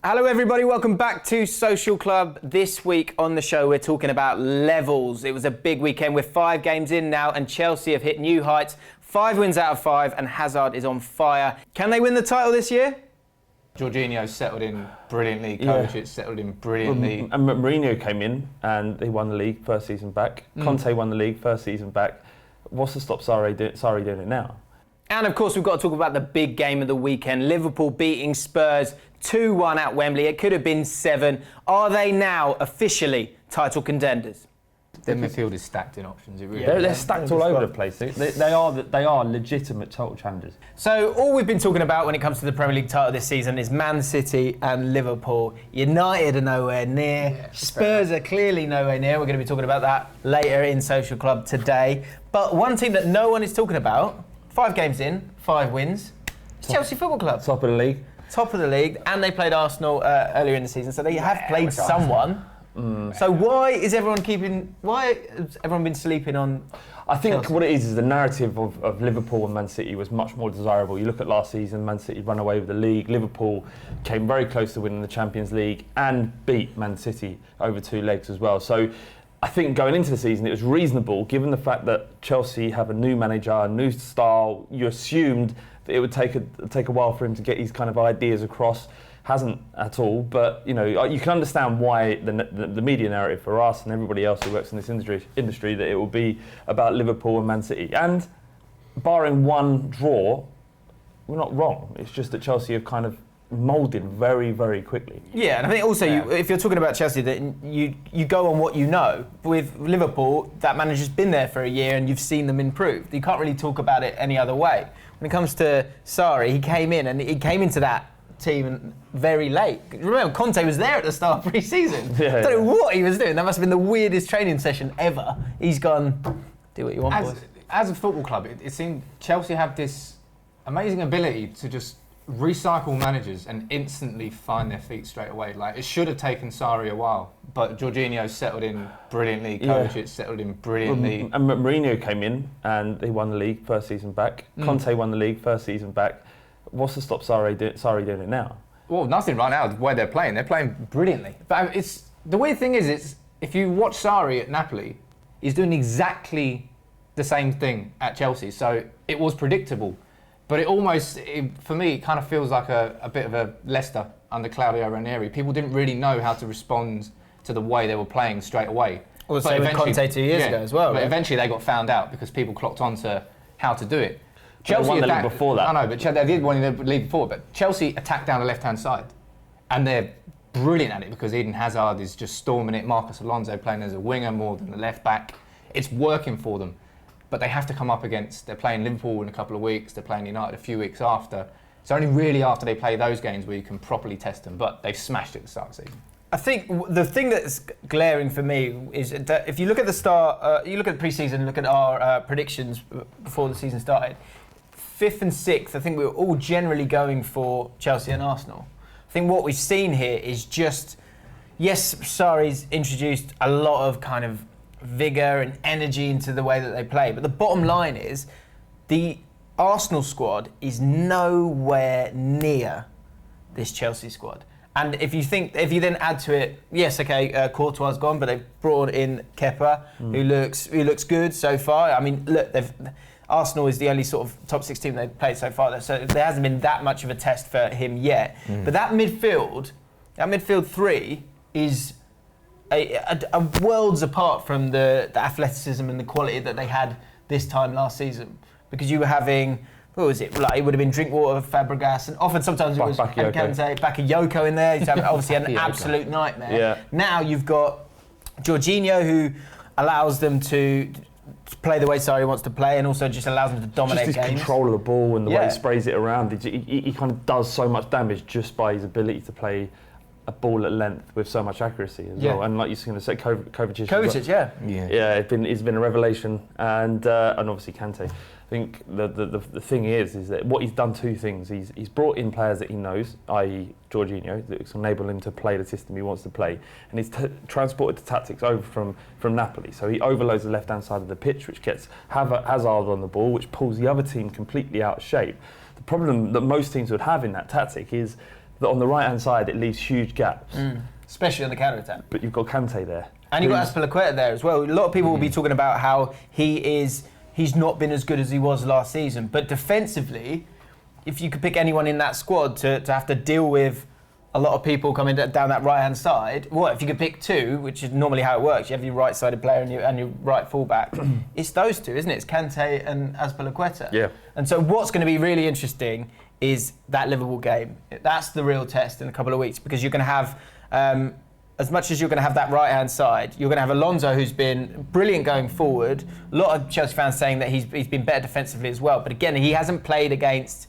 Hello everybody, welcome back to Social Club. This week on the show we're talking about levels. It was a big weekend. We're 5 games in now and Chelsea have hit new heights. 5 wins out of 5 and Hazard is on fire. Can they win the title this year? Jorginho settled in brilliantly, Kovacic settled in brilliantly. And Mourinho came in and they won the league first season back. Conte won the league first season back. What's to stop Sarri doing it now? And of course we've got to talk about the big game of the weekend. Liverpool beating Spurs 2-1 at Wembley. It could have been 7. Are they now officially title contenders? Their midfield is stacked in options. It really They're stacked all over the place. They are legitimate title challengers. So all we've been talking about when it comes to the Premier League title this season is Man City and Liverpool. United are nowhere near. Yeah, Spurs are clearly nowhere near. We're going to be talking about that later in Social Club today. But one team that no one is talking about, 5 games in, 5 wins, it's Chelsea Football Club. Top of the league. Top of the league, and they played Arsenal earlier in the season, so they have played someone. So why has everyone been sleeping on I think Chelsea? What it is the narrative of Liverpool and Man City was much more desirable. You look at last season, Man City ran away with the league. Liverpool came very close to winning the Champions League and beat Man City over 2 legs as well. So I think going into the season, it was reasonable, given the fact that Chelsea have a new manager, a new style. You assumed that it would take a while for him to get his kind of ideas across. Hasn't at all, but you know, you can understand why the media narrative for us and everybody else who works in this industry that it will be about Liverpool and Man City. And barring one draw, we're not wrong. It's just that Chelsea have kind of moulded very, very quickly. Yeah, and I think also if you're talking about Chelsea, that you go on what you know. With Liverpool, that manager's been there for a year and you've seen them improve. You can't really talk about it any other way. When it comes to Sarri, he came into that team very late. Remember, Conte was there at the start of pre-season. I don't know what he was doing. That must have been the weirdest training session ever. He's gone, do what you want, boys. As a football club, it seemed Chelsea have this amazing ability to just recycle managers and instantly find their feet straight away. Like, it should have taken Sarri a while, but Jorginho settled in brilliantly, Kovacic settled in brilliantly. And Mourinho came in and they won the league first season back. Conte won the league first season back. What's to stop Sarri doing it now? Well, nothing right now. The way they're playing brilliantly. But it's the weird thing is, if you watch Sarri at Napoli, he's doing exactly the same thing at Chelsea. So it was predictable, but for me, it kind of feels like a bit of a Leicester under Claudio Ranieri. People didn't really know how to respond to the way they were playing straight away. Well, the same with Conte 2 years ago as well. But eventually they got found out because people clocked on to how to do it. Chelsea won the league before that. I know, but they did win the league before. But Chelsea attacked down the left-hand side, and they're brilliant at it because Eden Hazard is just storming it. Marcus Alonso playing as a winger more than a left back. It's working for them, but they have to come up against. They're playing Liverpool in a couple of weeks. They're playing United a few weeks after. It's only really after they play those games where you can properly test them. But they've smashed it at the start of the season. I think the thing that's glaring for me is that if you look at the start, you look at the pre-season, look at our predictions before the season started. 5th and 6th, I think we were all generally going for Chelsea and Arsenal. I think what we've seen here is just, yes, Sarri's introduced a lot of kind of vigour and energy into the way that they play, but the bottom line is the Arsenal squad is nowhere near this Chelsea squad. And if you then add to it, yes, okay, Courtois gone, but they've brought in Kepa, who looks good so far. I mean, look, Arsenal is the only sort of top 6 team they've played so far, so there hasn't been that much of a test for him yet. But that midfield 3 is a worlds apart from the athleticism and the quality that they had this time last season. Because you were having, what was it, like it would have been Drinkwater, Fabregas, and often sometimes it was Bakayoko in there. He's obviously an absolute nightmare. Yeah. Now you've got Jorginho, who allows them to play the way Sarri wants to play, and also just allows them to dominate games. Just his control of the ball and the way he sprays it around. He kind of does so much damage just by his ability to play a ball at length with so much accuracy as well. And like you're going to say, Kovacic. It's been a revelation, and obviously Kante. I think the thing is that what he's done 2 things. He's brought in players that he knows, i.e. Jorginho, that's enabled him to play the system he wants to play, and he's transported the tactics over from Napoli. So he overloads the left-hand side of the pitch, which gets Hazard on the ball, which pulls the other team completely out of shape. The problem that most teams would have in that tactic is that on the right-hand side it leaves huge gaps. Especially on the counter-attack. But you've got Kante there. And you've got Azpilicueta there as well. A lot of people will be talking about how he's not been as good as he was last season. But defensively, if you could pick anyone in that squad to have to deal with a lot of people coming down that right-hand side, if you could pick two, which is normally how it works, you have your right-sided player and your right full-back, it's those two, isn't it? It's Kante and Azpilicueta. Yeah. And so what's going to be really interesting is that Liverpool game. That's the real test in a couple of weeks, because you're going to have, as much as you're going to have that right-hand side, you're going to have Alonso, who's been brilliant going forward. A lot of Chelsea fans saying that he's been better defensively as well. But again, he hasn't played against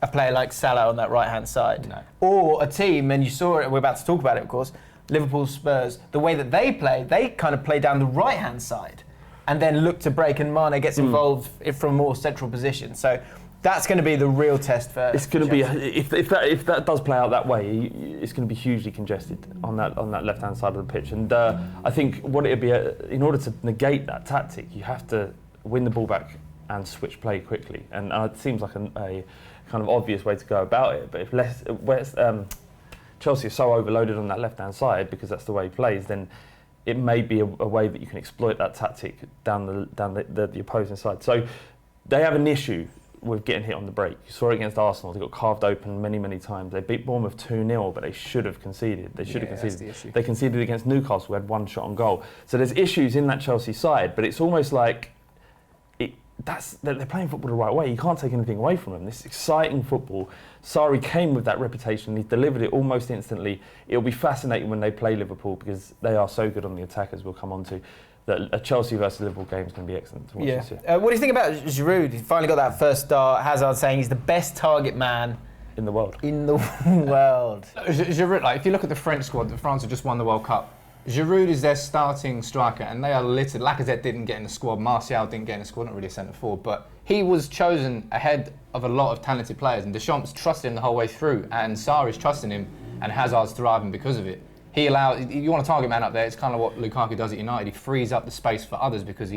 a player like Salah on that right-hand side. No. Or a team, and you saw it, we're about to talk about it, of course, Liverpool, Spurs, the way that they kind of play down the right-hand side and then look to break, and Mane gets involved from a more central position. So that's going to be the real test for It's going to be, Chelsea. if that does play out that way, it's going to be hugely congested on that left-hand side of the pitch. And I think what it'd be, in order to negate that tactic, you have to win the ball back and switch play quickly. And it seems like a kind of obvious way to go about it. But if Chelsea is so overloaded on that left-hand side because that's the way he plays, then it may be a way that you can exploit that tactic down the opposing side. So they have an issue with getting hit on the break. You saw it against Arsenal. They got carved open many times. They beat Bournemouth 2-0, but they should have conceded. They should have conceded. That's the issue. They conceded against Newcastle, who had one shot on goal. So there's issues in that Chelsea side, but it's almost like they're playing football the right way. You can't take anything away from them. This is exciting football. Sarri came with that reputation. He delivered it almost instantly. It'll be fascinating when they play Liverpool, because they are so good on the attack, as we'll come on to. That a Chelsea versus Liverpool game is going to be excellent to watch this year. What do you think about Giroud? He finally got that first start. Hazard saying he's the best target man in the world. Giroud, like, if you look at the French squad, France have just won the World Cup. Giroud is their starting striker, and they are littered. Lacazette didn't get in the squad. Martial didn't get in the squad. Not really a centre forward, but he was chosen ahead of a lot of talented players. And Deschamps trusted him the whole way through, and Sarri's trusting him, and Hazard's thriving because of it. He allows. You want a target man up there. It's kind of what Lukaku does at United. He frees up the space for others because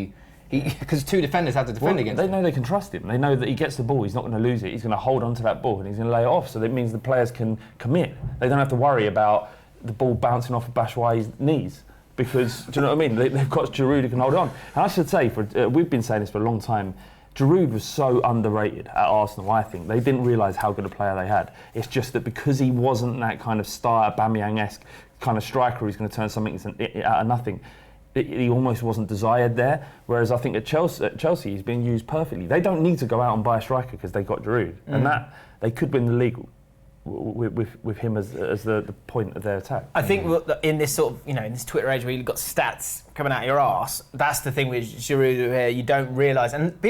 because two defenders have to defend against him. They know they can trust him. They know that he gets the ball, he's not going to lose it. He's going to hold on to that ball and he's going to lay it off. So that means the players can commit. They don't have to worry about the ball bouncing off of Batshuayi's knees. Because, do you know what I mean? They've got Giroud who can hold on. And I should say, we've been saying this for a long time, Giroud was so underrated at Arsenal, I think. They didn't realise how good a player they had. It's just that because he wasn't that kind of star, Aubameyang-esque kind of striker who's going to turn something out of nothing, he almost wasn't desired there. Whereas I think at Chelsea he's being used perfectly. They don't need to go out and buy a striker because they got Giroud. And that they could win the league with him as the point of their attack. I think in this sort of, in this Twitter age where you've got stats coming out of your arse, that's the thing with Giroud here, you don't realise. And I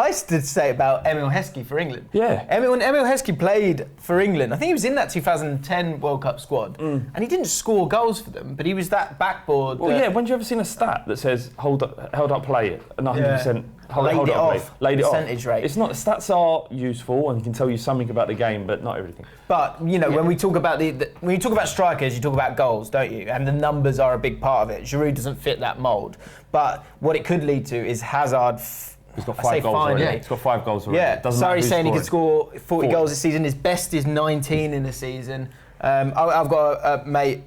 used to say about Emil Heskey for England. Yeah. When Emil Heskey played for England, I think he was in that 2010 World Cup squad, and he didn't score goals for them, but he was that backboard. Well, yeah, when have you ever seen a stat that says held up play, 100%? Laid it off. Percentage rate. It's not. Stats are useful and can tell you something about the game, but not everything. But when we talk about when you talk about strikers, you talk about goals, don't you? And the numbers are a big part of it. Giroud doesn't fit that mould. But what it could lead to is Hazard. He's got 5 goals already. Yeah. He's got 5 goals already. Yeah. Sarri's saying he could score 40 goals this season. His best is 19 in a season. I've got a mate.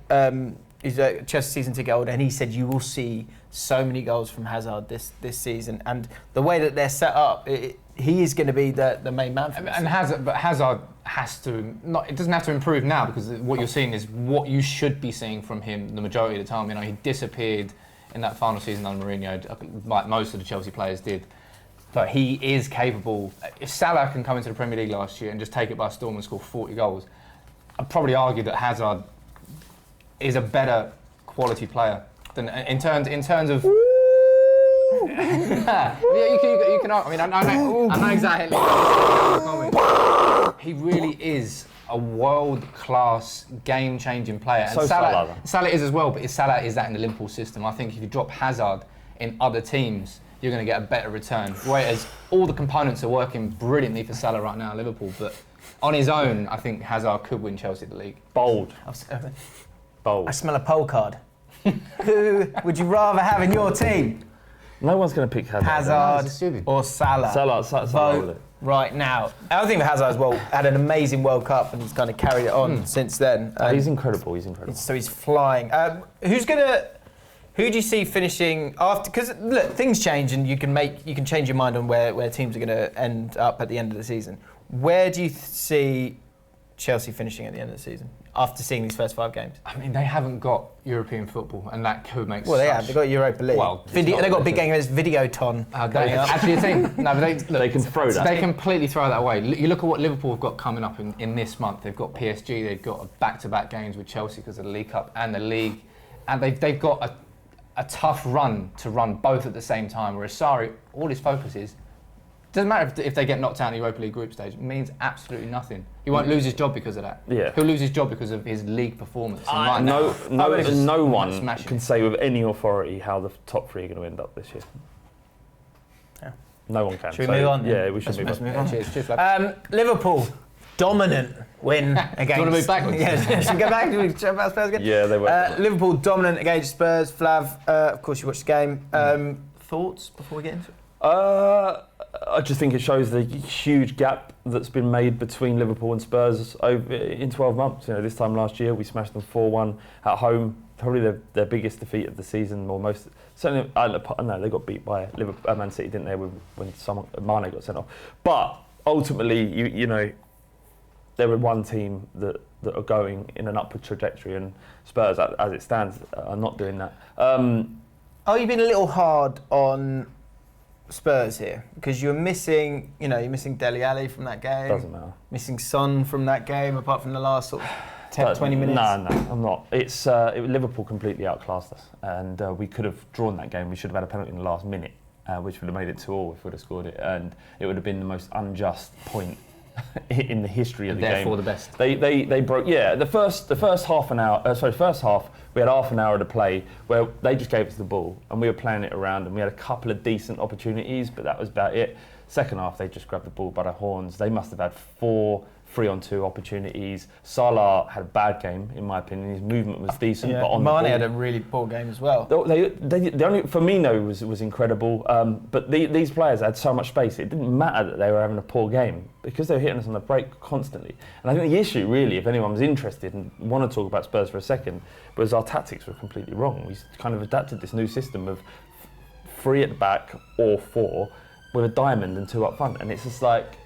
He's a Chelsea season ticket holder, and he said you will see so many goals from Hazard this season. And the way that they're set up, he is going to be the main man for this. And Hazard has to not. It doesn't have to improve now, because what you're seeing is what you should be seeing from him the majority of the time. He disappeared in that final season under Mourinho, like most of the Chelsea players did. But he is capable. If Salah can come into the Premier League last year and just take it by storm and score 40 goals, I'd probably argue that Hazard is a better quality player than in terms of. You can. I mean, I know exactly. He really is a world-class, game-changing player. So Salah is as well, but Salah is that in the Liverpool system. I think if you drop Hazard in other teams, you're going to get a better return. Whereas all the components are working brilliantly for Salah right now at Liverpool, but on his own, I think Hazard could win Chelsea the league. Bold. I smell a poll card. Who would you rather have in your team? No one's going to pick Hazard. Hazard or Salah? Salah. right now. I think Hazard as well had an amazing World Cup and he's kind of carried it on since then. He's incredible. So he's flying. Who do you see finishing after? Because look, things change and you can change your mind on where teams are going to end up at the end of the season. Where do you see Chelsea finishing at the end of the season after seeing these first 5 games? I mean, they haven't got European football, and that could make. Well, they have. They've got Europa League. Well, they've got a big game against Videoton. Actually, a thing. No, but they can throw that. They completely throw that away. You look at what Liverpool have got coming up in this month. They've got PSG. They've got back-to-back games with Chelsea because of the League Cup and the league, and they've got a tough run to run both at the same time. Whereas Sarri, all his focus is. Doesn't matter if they get knocked out in the Europa League group stage. It means absolutely nothing. He won't lose his job because of that. Yeah. He'll lose his job because of his league performance. No one can say with any authority how the top 3 are going to end up this year. Yeah. No one can. Should we move on? Yeah, we should Let's move on. Cheers, Liverpool, dominant win against. Do you want to move backwards? Yeah, should we go back? Do we chat about Spurs again? Yeah, they were. Liverpool dominant against Spurs. Flav, of course you watched the game. Thoughts before we get into it? I just think it shows the huge gap that's been made between Liverpool and Spurs in 12 months. This time last year we smashed them 4-1 at home. Probably their biggest defeat of the season, or most. Certainly, no, they got beat by Man City, didn't they? When Mane got sent off. But ultimately, there were one team that are going in an upward trajectory, and Spurs, as it stands, are not doing that. You've been a little hard on Spurs here because you're missing Dele Alli from that game. Doesn't matter. Missing Son from that game, apart from the last sort of 10, 20 minutes. No, I'm not. Liverpool completely outclassed us, and we could have drawn that game. We should have had a penalty in the last minute, which would have made it 2-2 if we'd have scored it, and it would have been the most unjust point in the history of the game. Therefore, the best. They broke. Yeah, the first half an hour. First half we had half an hour to play where they just gave us the ball and we were playing it around and we had a couple of decent opportunities, but that was about it. Second half they just grabbed the ball by the horns. They must have had 4 3-on-2 opportunities. Salah had a bad game, in my opinion. His movement was decent, but on the ball, Mane had a really poor game as well. The only Firmino was incredible, but these players had so much space. It didn't matter that they were having a poor game because they were hitting us on the break constantly. And I think the issue, really, if anyone was interested and want to talk about Spurs for a second, was our tactics were completely wrong. We kind of adapted this new system of 3 at the back or 4 with a diamond and 2 up front, and it's just like,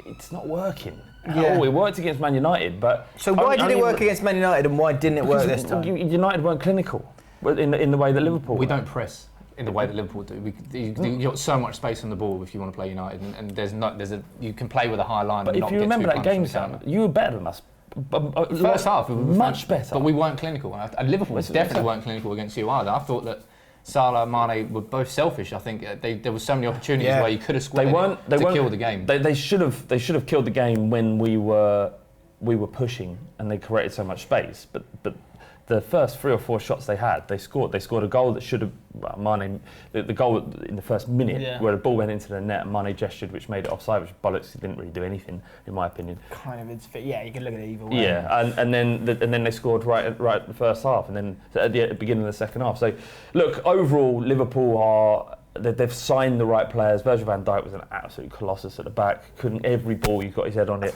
it's not working. Yeah. It worked against Man United, but... So why did it work against Man United and why didn't it work this time? United weren't clinical in the way that Liverpool We were. don't press in the way that Liverpool do. You've got so much space on the ball if you want to play United, and you can play with a high line. But and if not you get remember too that punched game, on the Sam, counter. you were better than us. First half, we were much better. But we weren't clinical. And Liverpool definitely weren't clinical against you either. I thought that Salah and Mane were both selfish. I think there were so many opportunities where you could have scored to kill the game. They should have killed the game when we were pushing and they created so much space. But the first 3 or 4 shots they had, they scored. They scored a goal that should have Mane. The goal in the first minute where the ball went into the net, and Mane gestured, which made it offside, which bollocks. He didn't really do anything, in my opinion. Kind of, you can look at it either way. Yeah, and then they scored right at the first half, and then at the beginning of the second half. So, look, overall, Liverpool they've signed the right players. Virgil van Dijk was an absolute colossus at the back. Every ball he's got his head on it.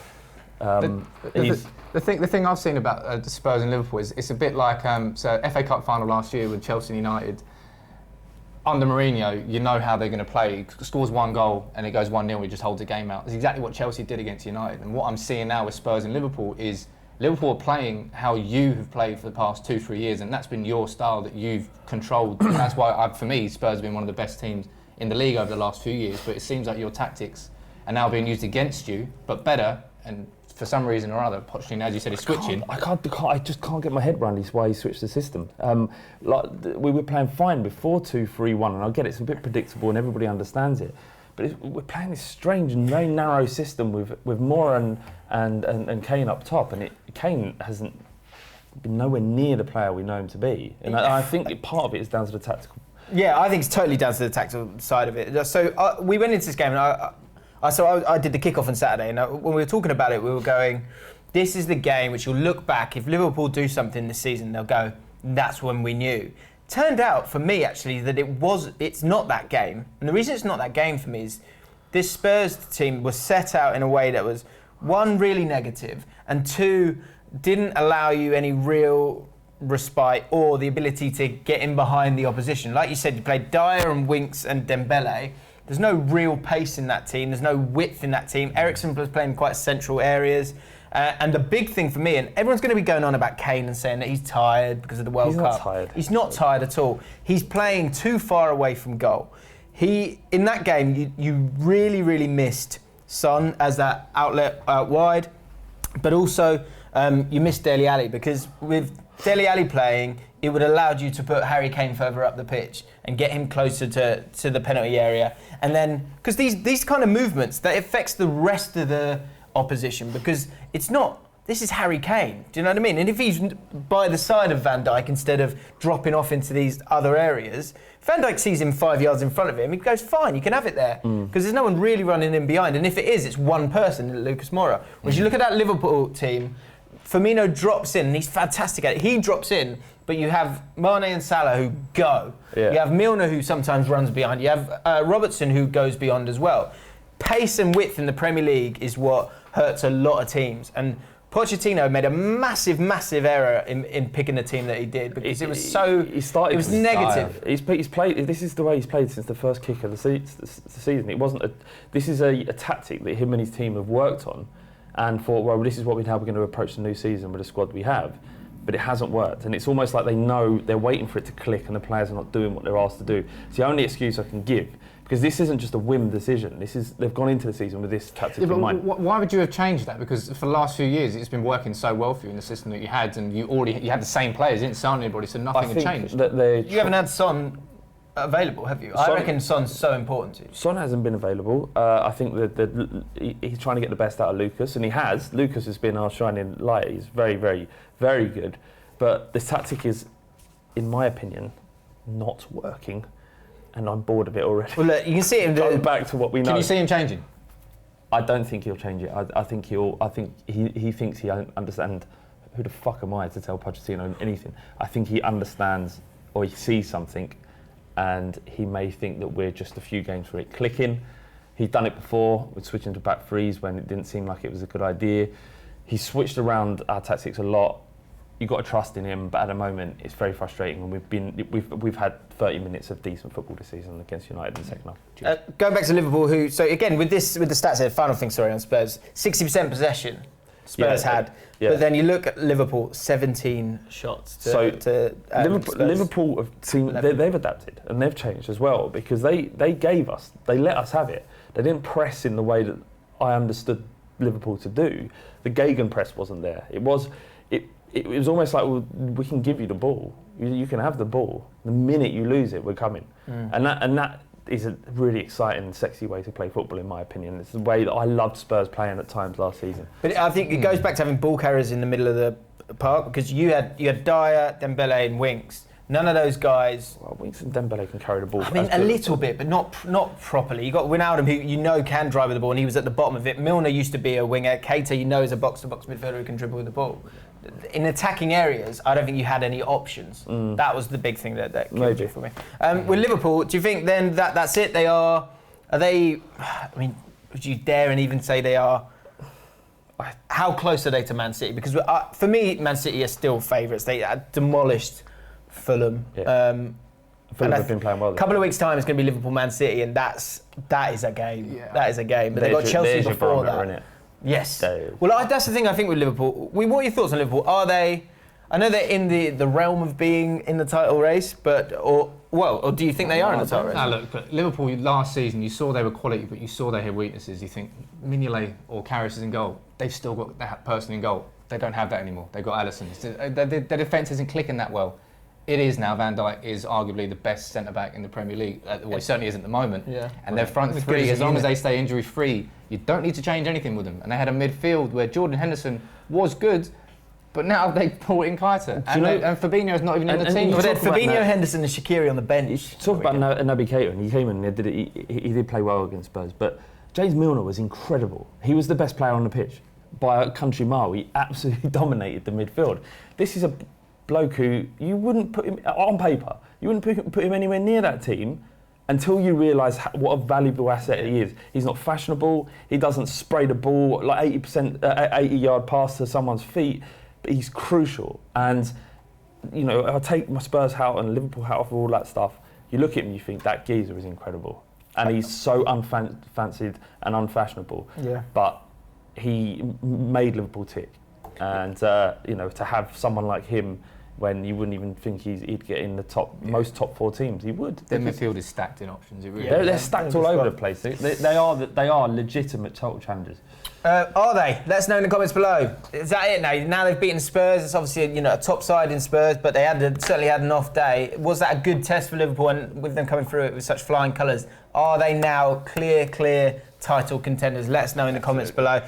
The thing I've seen about the Spurs and Liverpool is it's a bit like FA Cup final last year with Chelsea and United. Under Mourinho, you know how they're going to play. He scores 1 goal and it goes 1-0. He just holds the game out. It's exactly what Chelsea did against United. And what I'm seeing now with Spurs and Liverpool is Liverpool are playing how you have played for the past 2-3 years, and that's been your style that you've controlled. And that's why, for me, Spurs have been one of the best teams in the league over the last few years. But it seems like your tactics are now being used against you, but better. And for some reason or other, Pochettino, as you said, is switching. I just can't get my head around why he switched the system. We were playing fine before 2-3-1, and I get it's a bit predictable and everybody understands it. But we're playing this strange and very narrow system with Moore and Kane up top, and Kane hasn't been nowhere near the player we know him to be. And I think part of it is down to the tactical. Yeah, I think it's totally down to the tactical side of it. So we went into this game, and I did the kickoff on Saturday, and when we were talking about it, we were going, this is the game which you'll look back, if Liverpool do something this season, they'll go, that's when we knew. Turned out, for me, actually, that it's not that game. And the reason it's not that game for me is this Spurs team was set out in a way that was, one, really negative, and two, didn't allow you any real respite or the ability to get in behind the opposition. Like you said, you played Dyer and Winks and Dembele. There's no real pace in that team. There's no width in that team. Eriksen was playing quite central areas. And the big thing for me, and everyone's going to be going on about Kane and saying that he's tired because of the World Cup. He's not tired. He's not tired at all. He's playing too far away from goal. In that game, you really, really missed Son as that outlet out wide, but also you missed Dele Alli, because with Dele Alli playing, it would have allowed you to put Harry Kane further up the pitch and get him closer to the penalty area. And then, because these kind of movements, that affects the rest of the opposition, because this is Harry Kane, do you know what I mean? And if he's by the side of Van Dijk instead of dropping off into these other areas, Van Dijk sees him 5 yards in front of him, he goes, fine, you can have it there, because there's no one really running in behind. And if it is, it's one person, Lucas Moura. Whereas you look at that Liverpool team, Firmino drops in, and he's fantastic at it. He drops in, but you have Mane and Salah who go. Yeah. You have Milner who sometimes runs behind. You have Robertson who goes beyond as well. Pace and width in the Premier League is what hurts a lot of teams. And Pochettino made a massive, massive error in picking the team that he did, because it was so. It was negative. He's played. This is the way he's played since the first kick of the season. It wasn't. This is a tactic that him and his team have worked on, and thought, well, this is how we're going to approach the new season with the squad we have. But it hasn't worked, and it's almost like they know they're waiting for it to click, and the players are not doing what they're asked to do. It's the only excuse I can give, because this isn't just a whim decision. They've gone into the season with this tactic in mind. Why would you have changed that? Because for the last few years, it's been working so well for you in the system that you had, and you had the same players. You didn't sign anybody, so nothing had changed. You haven't had Son available, have you? I reckon Son's so important to you. Son hasn't been available. I think that he's trying to get the best out of Lucas, and he has. Lucas has been our shining light. He's very, very, very good. But the tactic is, in my opinion, not working, and I'm bored of it already. Well, look, you can see him going back to what we know. Can you see him changing? I don't think he'll change it. I think he thinks he understands. Who the fuck am I to tell Pochettino anything? I think he understands, or he sees something, and he may think that we're just a few games for it clicking. He's done it before with switching to back threes when it didn't seem like it was a good idea. He switched around our tactics a lot. You've got to trust in him, but at the moment it's very frustrating, and we've had 30 minutes of decent football this season against United in the second half. Going back to Liverpool, so again with the stats here, final thing, on Spurs, 60% possession Spurs had, but then you look at Liverpool, 17 shots Liverpool have seen, they've adapted and they've changed as well, because they let us have it. They didn't press in the way that I understood Liverpool to do. The Gegenpress wasn't there. It was almost like, well, we can give you the ball. You can have the ball. The minute you lose it, we're coming. And that is a really exciting, sexy way to play football, in my opinion. It's the way that I loved Spurs playing at times last season. But I think it goes back to having ball carriers in the middle of the park, because you had Dyer, Dembele, and Winks. None of those guys. Well, Winks and Dembele can carry the ball. I mean, a little bit, but not properly. You got Wijnaldum, who can drive with the ball, and he was at the bottom of it. Milner used to be a winger. Keita, is a box-to-box midfielder who can dribble with the ball. In attacking areas, I don't think you had any options. That was the big thing that killed you for me. With Liverpool, do you think then that's it? Are they? I mean, would you dare and even say they are? How close are they to Man City? Because for me, Man City are still favourites. They demolished Fulham. Fulham have been playing well. A couple of weeks' time, it's going to be Liverpool, Man City, and that is a game. Yeah. That is a game. But they've got Chelsea before that. Yes. Well, that's the thing I think with Liverpool. What are your thoughts on Liverpool? Are they? I know they're in the realm of being in the title race, or do you think they are in the title race? No, look, Liverpool last season, you saw they were quality, but you saw they had weaknesses. You think Mignolet or Karius is in goal. They've still got that person in goal. They don't have that anymore. They've got Alisson. Their defence isn't clicking that well. It is now. Van Dijk is arguably the best centre-back in the Premier League. Well, he certainly isn't at the moment. Yeah. And their front three, as long as they stay injury-free, you don't need to change anything with them. And they had a midfield where Jordan Henderson was good, but now they brought in Keita. And Fabinho's not even in the team. But they had Fabinho, Henderson and Shaqiri on the bench. You talk about Naby Keita, and he came in and he did play well against Spurs. But James Milner was incredible. He was the best player on the pitch by a country mile. He absolutely dominated the midfield. This is a bloke who you wouldn't put him on paper. You wouldn't put him anywhere near that team, until you realise what a valuable asset he is. He's not fashionable. He doesn't spray the ball like 80-yard pass to someone's feet, but he's crucial. And you know, I'll take my Spurs hat and Liverpool hat off all that stuff. You look at him, you think that geezer is incredible, and he's so unfancied and unfashionable. Yeah. But he made Liverpool tick, and you know, to have someone like him, when you wouldn't even think he'd get in the most top 4 teams, he would. Their midfield is stacked in options. It really They're stacked all over the place. They are legitimate title challengers. Are they? Let us know in the comments below. Is that it now? Now they've beaten Spurs. It's obviously a top side in Spurs, but they certainly had an off day. Was that a good test for Liverpool, and with them coming through it with such flying colours? Are they now clear title contenders? Let us know in the comments below.